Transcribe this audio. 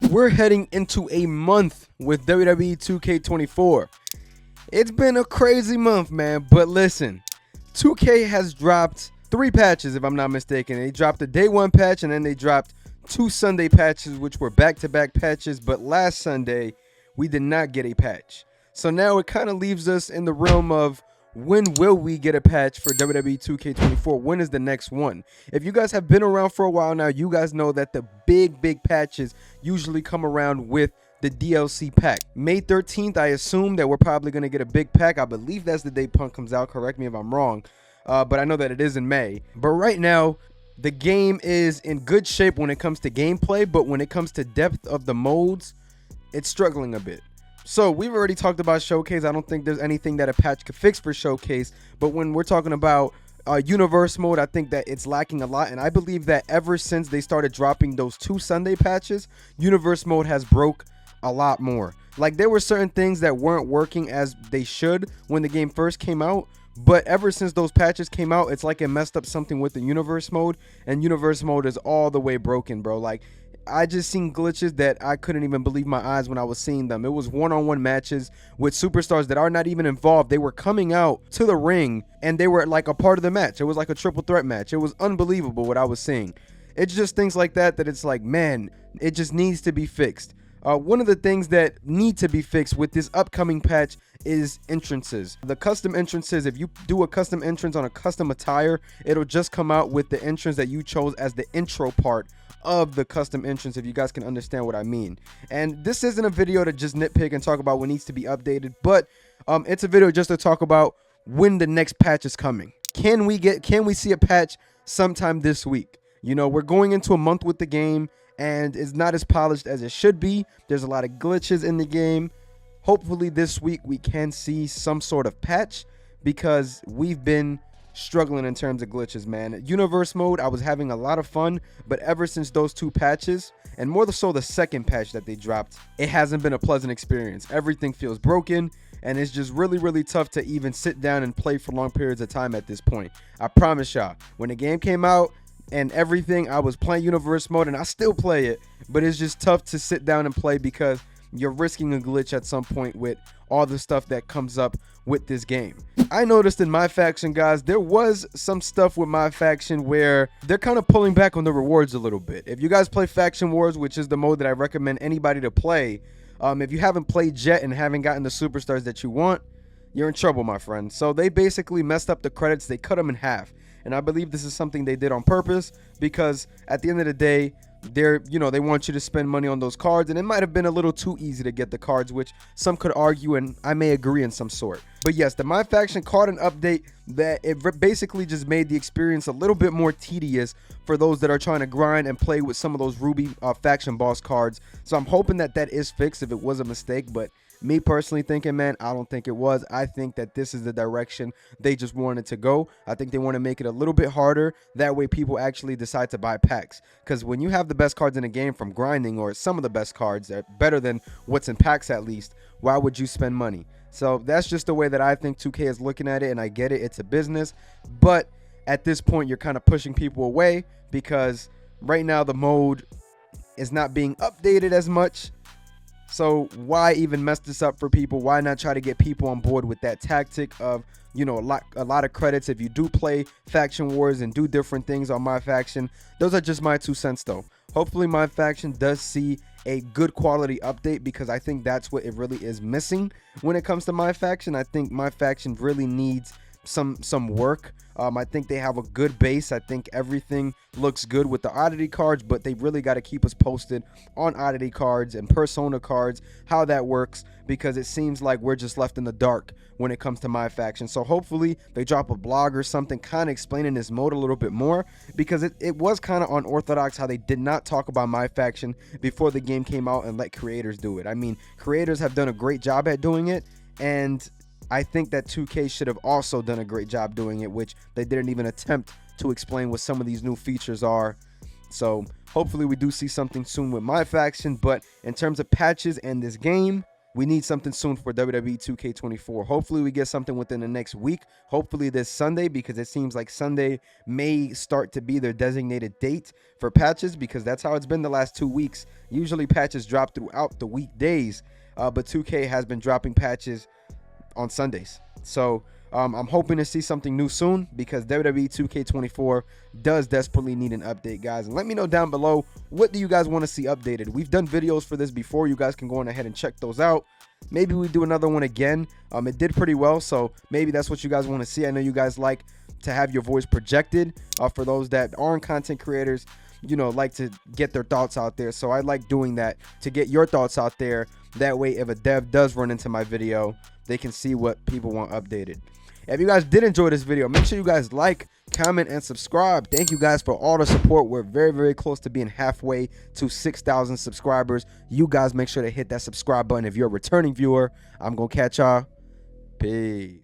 We're heading into a month with WWE 2K24. It's been a crazy month, man, but listen, 2K has dropped 3 patches, if I'm not mistaken. They dropped a day 1 patch, and then they dropped 2 Sunday patches, which were back-to-back patches, but last Sunday, we did not get a patch. So now it kind of leaves us in the realm of, when will we get a patch for WWE 2K24? When is the next one? If you guys have been around for a while now, you guys know that the big patches usually come around with the DLC pack. May 13th, I assume that we're probably going to get a big pack. I believe that's the day Punk comes out. Correct me if I'm wrong. But I know that it is in May. But right now, the game is in good shape when it comes to gameplay. But when it comes to depth of the modes, it's struggling a bit. So we've already talked about Showcase. I don't think there's anything that a patch could fix for Showcase. But when we're talking about Universe mode, I think that it's lacking a lot. And I believe that ever since they started dropping those 2 Sunday patches, Universe mode has broke a lot more. Like, there were certain things that weren't working as they should when the game first came out. But ever since those patches came out, it's like it messed up something with the Universe mode. And Universe mode is all the way broken, bro. Like, I just seen glitches that I couldn't even believe my eyes when I was seeing them. It was one-on-one matches with superstars that are not even involved. They were coming out to the ring and they were like a part of the match. It was like a triple threat match. It was unbelievable what I was seeing. It's just things like that it's like, man, it just needs to be fixed. One of the things that need to be fixed with this upcoming patch is entrances. The custom entrances, if you do a custom entrance on a custom attire, it'll just come out with the entrance that you chose as the intro part of the custom entrance, if you guys can understand what I mean. And this isn't a video to just nitpick and talk about what needs to be updated, but it's a video just to talk about when the next patch is coming. Can we see a patch sometime this week? You know, we're going into a month with the game and it's not as polished as it should be. There's a lot of glitches in the game. Hopefully this week we can see some sort of patch, because we've been struggling in terms of glitches, man. Universe mode, I was having a lot of fun, but ever since those 2 patches, and more so the second patch that they dropped, it hasn't been a pleasant experience. Everything feels broken, and it's just really tough to even sit down and play for long periods of time at this point. I promise y'all, when the game came out and everything, I was playing Universe mode, and I still play it, but it's just tough to sit down and play because you're risking a glitch at some point with all the stuff that comes up with this game. I noticed in MyFaction, guys, there was some stuff with MyFaction where they're kind of pulling back on the rewards a little bit. If you guys play Faction Wars, which is the mode that I recommend anybody to play, if you haven't played yet and haven't gotten the superstars that you want, you're in trouble, my friend. So they basically messed up the credits. They cut them in half. And I believe this is something they did on purpose, because at the end of the day, they want you to spend money on those cards, and it might have been a little too easy to get the cards, which some could argue, and I may agree in some sort. But yes, the MyFaction caught an update that it basically just made the experience a little bit more tedious for those that are trying to grind and play with some of those Ruby faction boss cards. So I'm hoping that is fixed if it was a mistake, but me personally thinking, man, I don't think it was. I think that this is the direction they just wanted to go. I think they want to make it a little bit harder. That way people actually decide to buy packs. Because when you have the best cards in the game from grinding, or some of the best cards that are better than what's in packs at least, why would you spend money? So that's just the way that I think 2K is looking at it, and I get it. It's a business. But at this point, you're kind of pushing people away, because right now the mode is not being updated as much. So why even mess this up for people? Why not try to get people on board with that tactic of, you know, a lot of credits if you do play Faction Wars and do different things on MyFaction? Those are just my 2 cents though. Hopefully MyFaction does see a good quality update, because I think that's what it really is missing when it comes to MyFaction. I think MyFaction really needs some work. I think they have a good base. I think everything looks good with the oddity cards, but they really got to keep us posted on oddity cards and persona cards, how that works, because it seems like we're just left in the dark when it comes to MyFaction. So hopefully they drop a blog or something kind of explaining this mode a little bit more, because it was kind of unorthodox how they did not talk about MyFaction before the game came out and let creators do it. I mean, creators have done a great job at doing it, and I think that 2K should have also done a great job doing it, which they didn't even attempt to explain what some of these new features are. So hopefully we do see something soon with MyFaction. But in terms of patches and this game, we need something soon for WWE 2K24. Hopefully we get something within the next week. Hopefully this Sunday, because it seems like Sunday may start to be their designated date for patches, because that's how it's been the last 2 weeks. Usually patches drop throughout the weekdays, but 2K has been dropping patches on Sundays. So I'm hoping to see something new soon, because WWE 2K24 does desperately need an update, guys. And let me know down below, what do you guys want to see updated? We've done videos for this before. You guys can go on ahead and check those out. Maybe we do another one again. It did pretty well, so maybe that's what you guys want to see. I know you guys like to have your voice projected. For those that aren't content creators, you know, like to get their thoughts out there. So I like doing that, to get your thoughts out there. That way, if a dev does run into my video, they can see what people want updated. If you guys did enjoy this video, make sure you guys like, comment, and subscribe. Thank you guys for all the support. We're very, very close to being halfway to 6,000 subscribers. You guys make sure to hit that subscribe button if you're a returning viewer. I'm going to catch y'all. Peace.